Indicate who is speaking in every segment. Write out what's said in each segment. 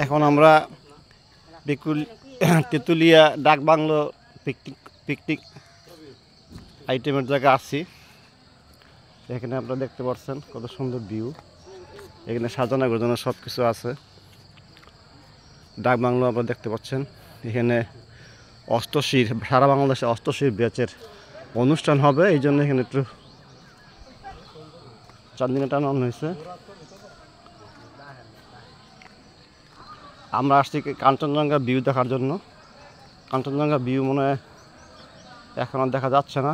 Speaker 1: এখন আমরা তেঁতুলিয়া ডাক বাংলো পিকনিক আইটেমের জায়গায় আসছি। এখানে আপনারা দেখতে পাচ্ছেন কত সুন্দর ভিউ। এখানে সাজানো গোছানো সব কিছু আছে। ডাক বাংলো আপনারা দেখতে পাচ্ছেন। এখানে অষ্টশীর সারা বাংলাদেশে অষ্টশীর ব্যাচের অনুষ্ঠান হবে, এই জন্য এখানে একটু চাঁদিনা টানানো হয়েছে। আমরা আসছি কাঞ্চনজঙ্ঘা ভিউ দেখার জন্য। কাঞ্চনজঙ্ঘা ভিউ মনে হয় এখন আর দেখা যাচ্ছে না।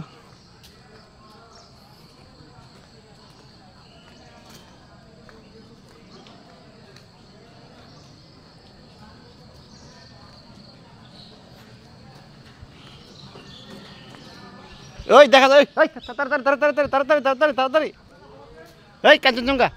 Speaker 1: ওই দেখা যায়, তাড়াতাড়ি তাড়াতাড়ি তাড়াতাড়ি তাড়াতাড়ি তাড়াতাড়ি, এই কাঞ্চনজঙ্ঘা।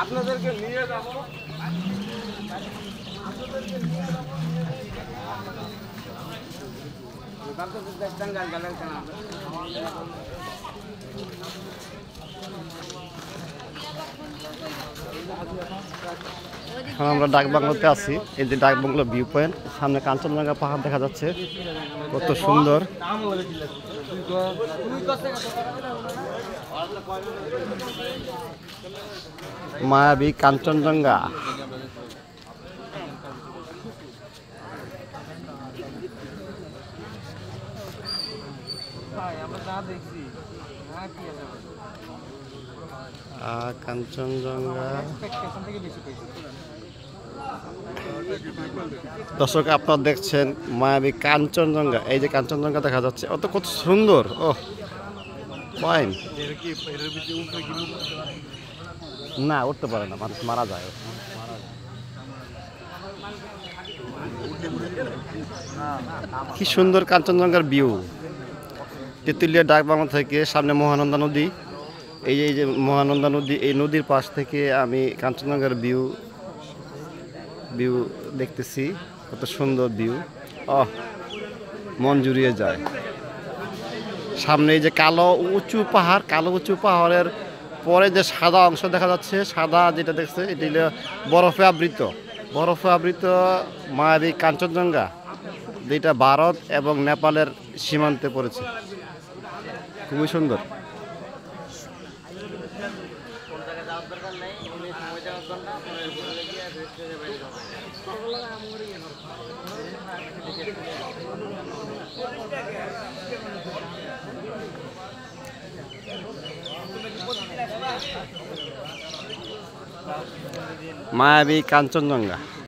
Speaker 1: আপনাদেরকে নিয়ে যাবো। এখন আমরা ডাক বাংলোতে আছি। এই যে ডাক বাংলো ভিউ পয়েন্ট, সামনে কাঞ্চনজঙ্ঘা পাহাড় দেখা যাচ্ছে, কত সুন্দর। মায়াবী কাঞ্চনজঙ্ঘা। কাঞ্চনজঙ্ঘা দর্শক আপনারা দেখছেন মায়াবী কাঞ্চনজঙ্ঘা। এই যে কাঞ্চনজঙ্ঘা দেখা যাচ্ছে, অত কত সুন্দর। ও ফাইন। না উঠতে পারে না, মানুষ মারা যায়। কি সুন্দর কাঞ্চনজঙ্ঘার ভিউ। তেঁতুলিয়া ডাক বাংলো থেকে সামনে মহানন্দা নদী। এই যে মহানন্দা নদী, এই নদীর পাশ থেকে আমি কাঞ্চনজঙ্ঘার ভিউ দেখতেছি, কত সুন্দর ভিউ। মন জুড়িয়ে যায়। সামনে এই যে কালো উঁচু পাহাড়ের পরে যে সাদা অংশ দেখা যাচ্ছে, সাদা যেটা দেখছে এটি হলো বরফে আবৃত মায়াবী কাঞ্চনজঙ্ঘা, যেটা ভারত এবং নেপালের সীমান্তে পড়েছে। খুবই সুন্দর। মায়াবী কাঞ্চনজঙ্ঘা।